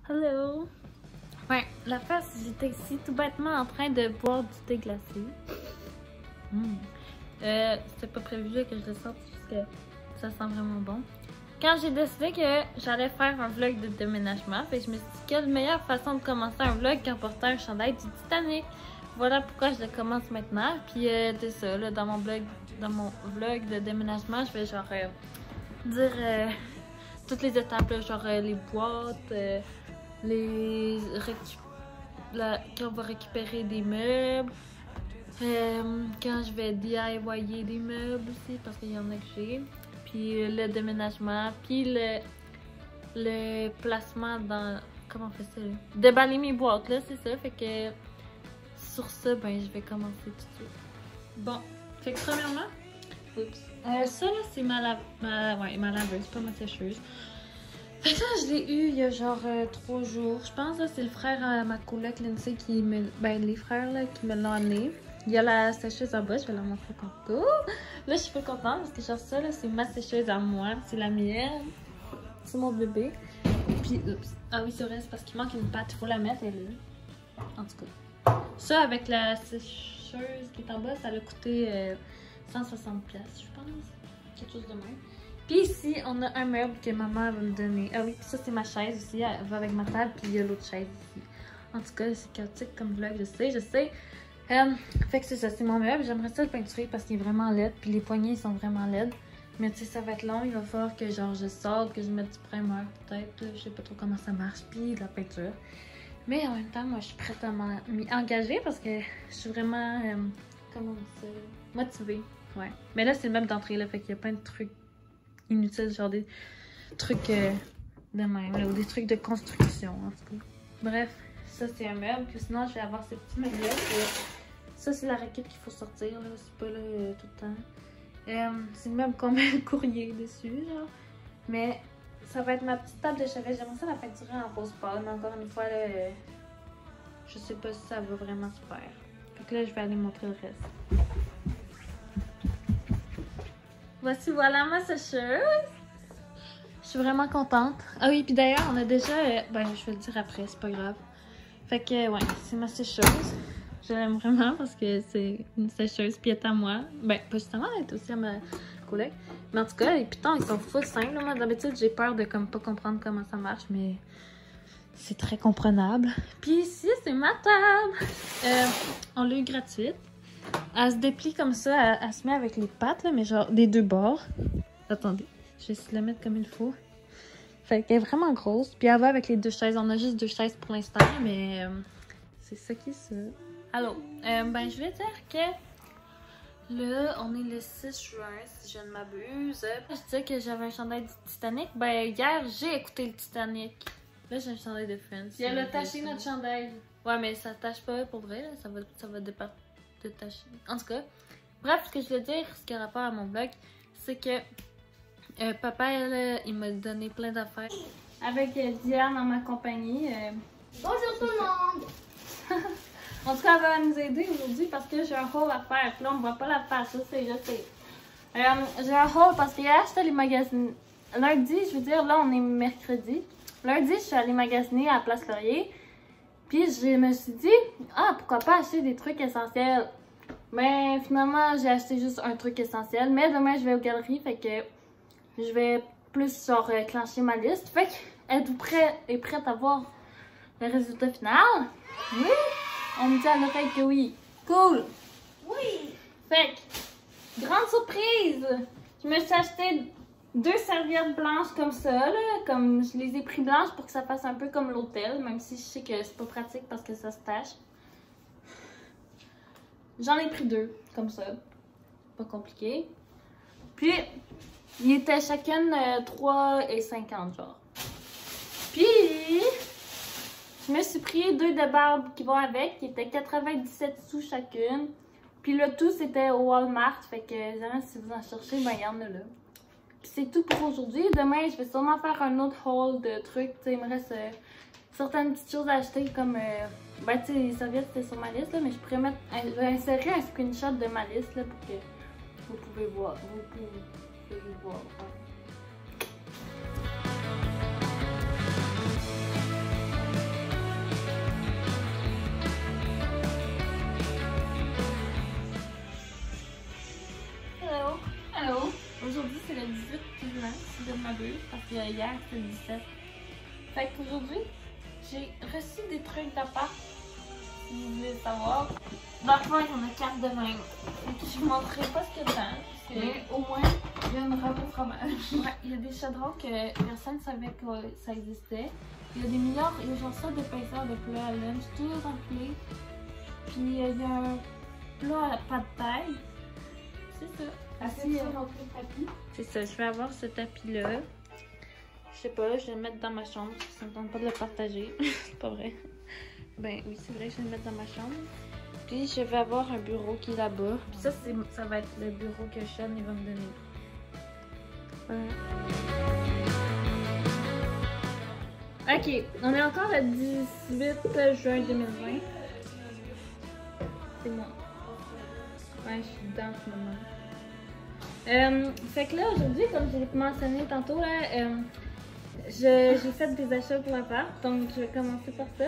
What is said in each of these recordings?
Hello! Ouais, la face, j'étais ici tout bêtement en train de boire du thé glacé. C'était pas prévu que je le sorte parce que ça sent vraiment bon. Quand j'ai décidé que j'allais faire un vlog de déménagement, fait que je me suis dit quelle meilleure façon de commencer un vlog qu'en portant un chandail du Titanic. Voilà pourquoi je le commence maintenant. Puis c'est ça, là, dans mon vlog de déménagement, je vais genre dire toutes les étapes, là, genre les boîtes, quand on va récupérer des meubles, quand je vais DIYer des meubles aussi, parce qu'il y en a que j'ai, puis le déménagement, puis le placement dans... Comment on fait ça, là? Déballer mes boîtes, là, c'est ça, fait que sur ça, ben, je vais commencer tout de suite. Bon, fait que premièrement, ça, là, c'est ma laveuse, pas ma sécheuse. Fait que là, je l'ai eu il y a genre 3 jours. Je pense que c'est le frère à ma coloc Lindsay qui me... Ben, les frères là, qui me l'ont amené. Il y a la sécheuse en bas, je vais la montrer tantôt. Là, je suis pas contente parce que genre ça, là, c'est ma sécheuse à moi. C'est la mienne. C'est mon bébé. Puis, oups. Ah oui, c'est vrai, c'est parce qu'il manque une patte. Il faut la mettre, elle est là. En tout cas. Ça, avec la sécheuse qui est en bas, ça a coûté 160$, je pense. Quelque chose de même. Puis ici, on a un meuble que maman va me donner. Ah oui, puis ça, c'est ma chaise aussi. Elle va avec ma table, puis il y a l'autre chaise ici. En tout cas, c'est chaotique comme vlog, je sais. Fait que c'est ça, c'est mon meuble. J'aimerais ça le peinturer parce qu'il est vraiment laid, puis les poignées sont vraiment laides. Mais tu sais, ça va être long. Il va falloir que genre je sorte, que je mette du primer peut-être. Je sais pas trop comment ça marche, puis de la peinture. Mais en même temps, moi, je suis prête à m'y engager parce que je suis vraiment, comment on dit ça, motivée. Ouais. Mais là, c'est le meuble d'entrée, là, fait qu'il y a plein de trucs inutiles, genre des trucs de même, là, ou des trucs de construction, en tout cas. Bref, ça c'est un meuble, puis sinon je vais avoir ces petits meubles-là. Ça c'est la raquette qu'il faut sortir, là, c'est pas là tout le temps. C'est le meuble qu'on met le courrier dessus, genre. Mais ça va être ma petite table de chevet, j'aimerais ça la peinturer en rose pâle, mais encore une fois, là, je sais pas si ça va vraiment se faire. Fait que là, je vais aller montrer le reste. Voici, voilà ma sécheuse. Je suis vraiment contente. Ah oui, puis d'ailleurs, on a déjà... ben, je vais le dire après, c'est pas grave. Fait que, ouais, c'est ma sécheuse. Je l'aime vraiment parce que c'est une sécheuse puis elle est à moi. Ben, pas justement, elle est aussi à ma collègue. Mais en tout cas, les pitons, ils sont full simples. Moi, d'habitude, j'ai peur de comme pas comprendre comment ça marche, mais c'est très comprenable. Puis ici, c'est ma table. On l'a eu gratuite. Elle se déplie comme ça, elle se met avec les pattes, là, mais genre des deux bords. Attendez, je vais essayer de la mettre comme il faut. Fait qu'elle est vraiment grosse. Puis elle va avec les 2 chaises. On a juste 2 chaises pour l'instant, mais c'est ça qui est ça. Allô, ben je vais dire que là, on est le 6 juin, si je ne m'abuse. Je disais que j'avais un chandail du Titanic. Ben hier, j'ai écouté le Titanic. Là, j'ai un chandail de Friends. Puis elle a taché notre chandail. Ouais, mais ça tâche pas pour vrai, là. Ça va détacher. En tout cas, bref, ce que je veux dire, ce qui a rapport à mon vlog, c'est que papa, il m'a donné plein d'affaires. Avec Diane en ma compagnie. Bonjour tout le monde! En tout cas, elle va nous aider aujourd'hui parce que j'ai un haul à faire. Puis là, on ne voit pas la face, je sais. J'ai un haul parce que hier, j'étais allée magasiner. Lundi, je veux dire, là, on est mercredi. Lundi, je suis allée magasiner à Place Laurier. Puis je me suis dit, pourquoi pas acheter des trucs essentiels? Mais finalement, j'ai acheté juste un truc essentiel. Mais demain, je vais aux galeries, fait que je vais plus genre clencher ma liste. Fait que, êtes-vous prête à voir le résultat final? Oui? On me dit à l'oreille que oui. Cool! Oui! Fait que, grande surprise! Je me suis acheté 2 serviettes blanches comme ça, là. Comme je les ai pris blanches pour que ça fasse un peu comme l'hôtel, même si je sais que c'est pas pratique parce que ça se tache. J'en ai pris 2, comme ça. Pas compliqué. Puis, ils étaient chacune 3,50 genre. Puis, je me suis pris 2 de barbe qui vont avec, qui étaient 97 sous chacune. Puis le tout, c'était au Walmart, fait que si vous en cherchez, ben il y en a là. Puis c'est tout pour aujourd'hui. Demain, je vais sûrement faire un autre haul de trucs. Tu sais, il me reste certaines petites choses à acheter comme... ben tu sais, les serviettes, c'était sur ma liste, là, mais je pourrais insérer un screenshot de ma liste là, pour que vous pouvez voir. Vous pouvez voir. Ouais. hier, c'est le 17. Fait qu'aujourd'hui, j'ai reçu des trucs d'appart. Si vous voulez savoir. Dans le fond, il y en a 4 de même. Fait que je vous montrerai pas ce qu'il y a dedans. Mais au moins, il y a une robe au fromage. Ouais, il y a des chaudrons que personne ne savait que ça existait. Il y a des milliards, il y a genre ça d'épaisseur de plat à lunch, tout rempli. Puis il y a un plat à pas de taille. C'est ça. Assez rempli de tapis. C'est ça, je vais avoir ce tapis-là. Je sais pas, je vais le mettre dans ma chambre. Ça me tente pas de le partager. C'est pas vrai. Ben oui, c'est vrai, je vais le mettre dans ma chambre. Puis je vais avoir un bureau qui est là-bas. Puis ça va être le bureau que Sean il va me donner. Voilà. Ok, on est encore le 18 juin 2020. C'est moi. Ouais, je suis dedans en ce moment. Fait que là, aujourd'hui, comme je l'ai mentionné tantôt, là, j'ai fait des achats pour l'appart. Donc, je vais commencer par ça.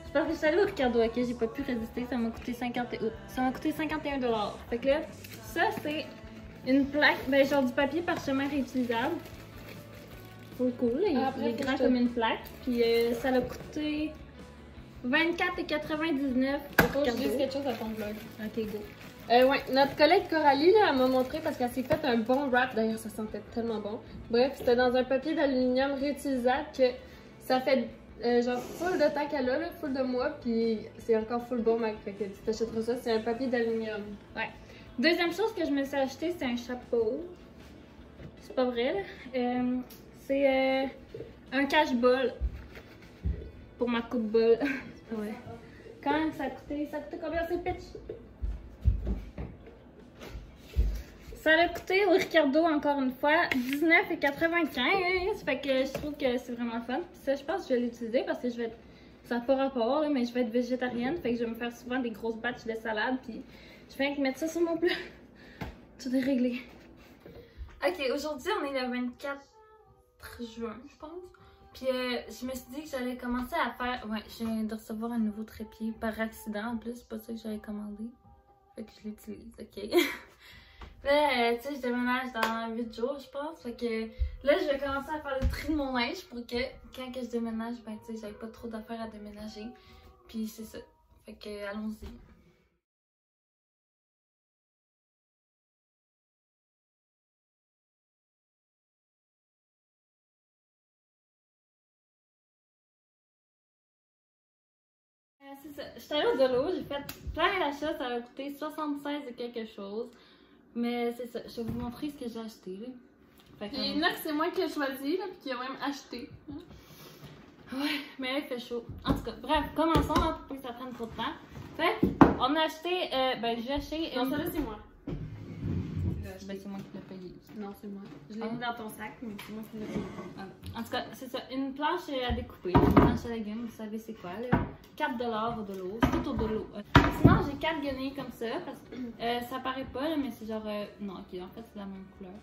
Je pense que je suis allée au Ricardo, ok? J'ai pas pu résister. Ça m'a coûté 51 $. Fait que là, ça, c'est une plaque, ben, genre du papier parchemin réutilisable. Full cool. Il est grand comme une plaque. Puis ça l'a coûté 24,99 $. Faut que je dise quelque chose à ton blog. Ok, go. Ouais, notre collègue Coralie, là, elle m'a montré parce qu'elle s'est fait un bon wrap. D'ailleurs, ça sentait tellement bon. Bref, c'était dans un papier d'aluminium réutilisable que ça fait genre full de temps qu'elle a, là, full de mois, puis c'est encore full bon, Mac. Fait que tu t'achèteras ça, c'est un papier d'aluminium. Ouais. Deuxième chose que je me suis acheté, c'est un chapeau. C'est pas vrai, là. C'est un cache-bol pour ma coupe-bol. Ouais. Quand ça a coûté combien c'est pitch? Ça a coûté au Ricardo, encore une fois, 19,95 $. Fait que je trouve que c'est vraiment fun. Puis ça, je pense que je vais l'utiliser parce que ça n'a pas rapport, là, mais je vais être végétarienne. Fait que je vais me faire souvent des grosses batches de salade. Puis je vais mettre ça sur mon plat. Tout est réglé. Ok, aujourd'hui, on est le 24 juin, je pense. Puis je me suis dit que j'allais commencer à faire... Ouais, je viens de recevoir un nouveau trépied par accident en plus. C'est pas ça que j'avais commandé. Fait que je l'utilise, ok? Là, tu sais, je déménage dans 8 jours, je pense. Fait que là, je vais commencer à faire le tri de mon linge pour que quand que je déménage, ben, tu sais, j'avais pas trop d'affaires à déménager. Puis c'est ça. Fait que, allons-y. C'est ça. J'étais allée au Dolo, j'ai fait plein d'achats, ça a coûté 76 et quelque chose. Mais c'est ça, je vais vous montrer ce que j'ai acheté. Là. Fait il y en a que c'est moi qui ai choisi, là, puis qui a même acheté. Ouais, mais il fait chaud. En tout cas, bref, commençons hein, pour pas que ça prenne trop de temps. Fait on a acheté, ben j'ai acheté... Non, ça là c'est moi. Ben c'est moi qui l'ai payé. Non, c'est moi. Je l'ai mis dans ton sac, mais c'est moi qui l'ai payé. En tout cas, c'est ça, une planche à découper, une planche à légumes, vous savez c'est quoi là. 4 $, au Dolo, c'est tout au Dolo. Sinon, j'ai 4 guenilles comme ça, parce que ça paraît pas, là, mais c'est genre... non, ok, en fait, c'est la même couleur.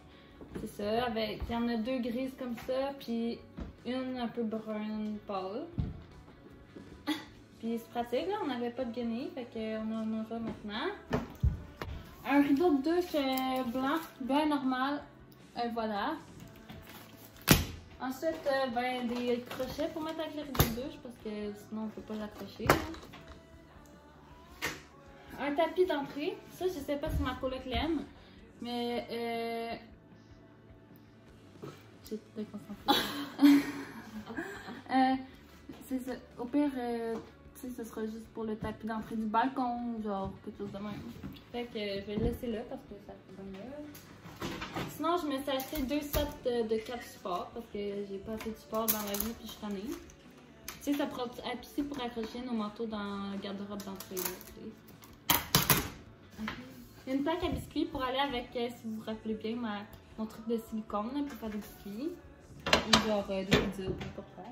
C'est ça, avec... Il y en a 2 grises comme ça, puis une un peu brune pâle. Puis c'est pratique, là, on n'avait pas de guenilles, fait qu'on en aura maintenant. Un rideau de douche blanc, bien normal, voilà. Ensuite, ben, des crochets pour mettre avec le rideau de douche parce que sinon on peut pas l'accrocher. Un tapis d'entrée. Ça, je sais pas si ma coloc l'aime, mais j'ai tout déconcentré. C'est ça. Au pire, tu sais, ce sera juste pour le tapis d'entrée du balcon, genre quelque chose de même. Fait que je vais le laisser là parce que ça fait bien là. Sinon, je me suis acheté 2 sets de 4 supports parce que j'ai pas assez de support dans la vie puis je suis tannée. Tu sais, ça pourra appuyer pour accrocher nos manteaux dans le garde-robe d'entrée. Il y a une plaque à biscuits pour aller avec, si vous vous rappelez bien, mon truc de silicone là, pour faire des biscuits. Ou genre des pizzas, n'importe quoi.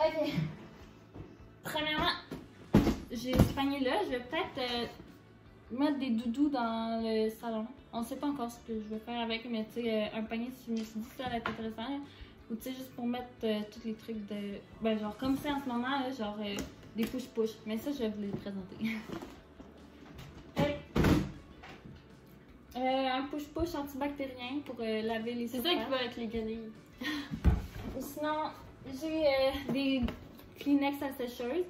Ok. Premièrement, j'ai ce panier-là. Je vais peut-être mettre des doudous dans le salon. On sait pas encore ce que je vais faire avec, mais tu sais, un panier, je me suis dit que ça allait être intéressant. Là. Ou tu sais, juste pour mettre tous les trucs de... Ben genre comme c'est en ce moment, là, genre des push-push. Mais ça, je vais vous les présenter. Un push-push antibactérien pour laver les surfaces. C'est ça qui va avec les guenilles. Sinon, j'ai des Kleenex à sécheuse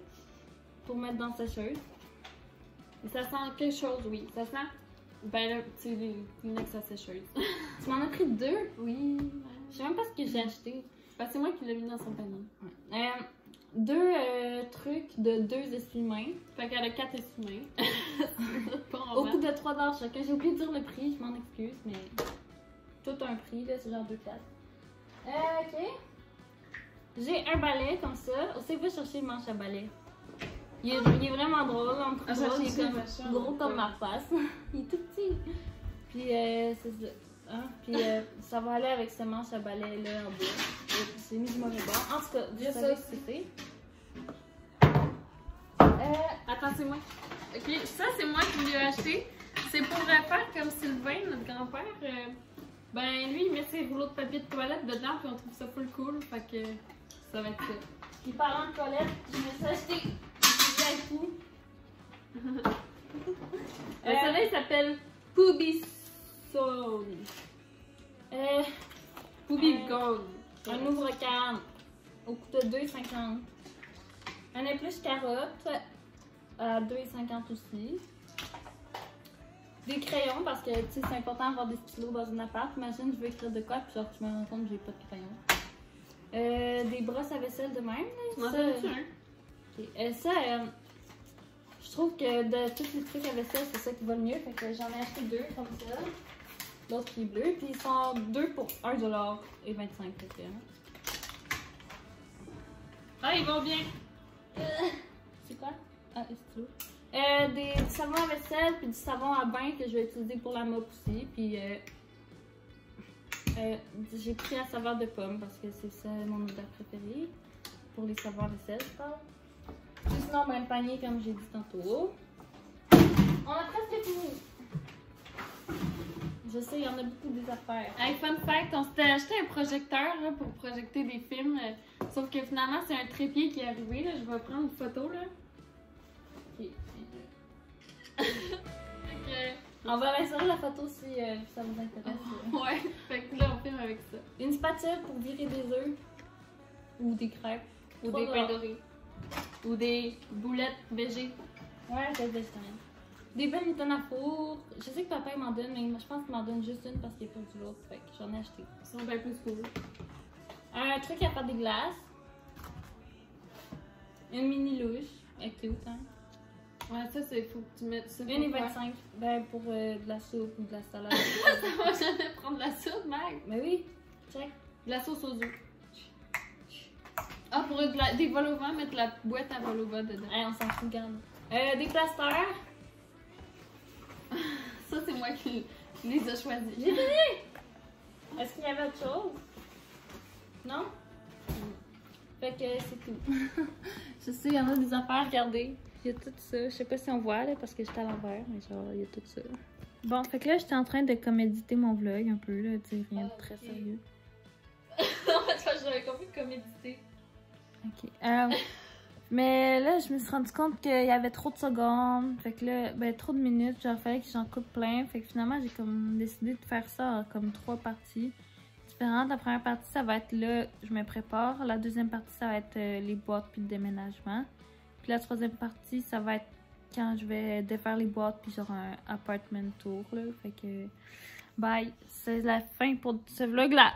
pour mettre dans la sécheuse. Et ça sent quelque chose, oui. Ça sent. Ben là, tu sais, les Kleenex à sécheuse. Tu m'en as pris 2? Oui. Je sais même pas ce que j'ai acheté. Ben, c'est moi qui l'ai mis dans son panier. Ouais. 2 trucs de 2 essuie-mains. Fait qu'elle a 4 essuie-mains. Au coût de $3 chacun. J'ai oublié de dire le prix, je m'en excuse, mais tout un prix, là, c'est genre 2 piastres. Ok. J'ai un balai comme ça. Aussi, va chercher le manche à balai. Il est vraiment drôle, en plus drôle, il est comme gros comme ma face. Il est tout petit. Puis c'est ça. Hein? Puis ça va aller avec ce manche à balai là en bas. C'est mis du mauvais bord. En tout cas, vous savez ce que c'est. Attends, c'est moi. Ok, ça c'est moi qui l'ai acheté. C'est pour faire comme Sylvain, notre grand-père. Ben lui, il met ses rouleaux de papier de toilette dedans, puis on trouve ça full cool. Fait que ça va être ça. Puis parlant de toilette, je me suis acheté un coup. Celui-là, il s'appelle Poobie Soul. Poobie Gold. Un ouvre-canne au coût de 2,50. Un épluche carotte à 2,50 aussi. Des crayons parce que c'est important d'avoir des stylos dans une appart. Imagine, je veux écrire de quoi, puis genre, je me rends compte que j'ai pas de crayons. Des brosses à vaisselle de même. Tu m'en donnes-tu un? Okay. Je trouve que de tous les trucs à vaisselle, c'est ça qui va le mieux. Fait que j'en ai acheté 2 comme ça. L'autre qui est bleu. Puis ils sont 2 pour $1,25. Ah, ils vont bien. C'est quoi? Ah, c'est tout. Des savons à vaisselle, puis du savon à bain que je vais utiliser pour la mop aussi. Puis j'ai pris la saveur de pomme parce que c'est ça mon odeur préférée. Pour les savons à vaisselle, je parle. Puis sinon, ben, le panier, comme j'ai dit tantôt. On a presque fini. Je sais, il y en a beaucoup des affaires. Hey, fun fact, on s'était acheté un projecteur là, pour projeter des films. Sauf que finalement, c'est un trépied qui est arrivé. Là. Je vais prendre une photo. Là. Ok. On va insérer la photo si ça vous intéresse. Ouais, fait que là, on filme avec ça. Une spatule pour virer des œufs. Ou des crêpes. Ou des pains dorés. Ou des boulettes végé. Ouais, c'est végétarien. Des belles mitaines à four. Je sais que papa il m'en donne, mais je pense qu'il m'en donne juste une parce qu'il n'y a pas du l'autre. Fait que j'en ai acheté. Ils sont bien plus cool. Un truc à faire des glaces. Une mini louche. Elle est cute, hein? Ouais, ça, c'est faut que tu mettes ça. 1,25. Ben, pour de la soupe ou de la salade. Ça va jamais prendre de la soupe, Mag. Mais oui, check. De la sauce aux œufs. Ah, pour des vol au vent, mettre la boîte à vol au vent dedans. Hey, on s'en fout, garde. Des plasteurs. Ça, c'est moi qui les ai choisis. J'ai fini! Est-ce qu'il y avait autre chose? Non? Fait que c'est tout. Je sais, il y en a des affaires, regardez. Il y a tout ça. Je sais pas si on voit là parce que j'étais à l'envers, mais genre, il y a tout ça. Bon, fait que là, j'étais en train de comme éditer mon vlog un peu, là, tu sais, rien de très sérieux. En fait, j'avais compris comédité. Ok. Mais là, je me suis rendu compte qu'il y avait trop de secondes. Fait que là, ben, trop de minutes. Genre, il fallait que j'en coupe plein. Fait que finalement, j'ai comme décidé de faire ça en comme 3 parties différentes. La première partie, ça va être là, je me prépare. La deuxième partie, ça va être les boîtes puis le déménagement. Puis la troisième partie, ça va être quand je vais défaire les boîtes puis genre un apartment tour, là. Fait que, bye. C'est la fin pour ce vlog-là.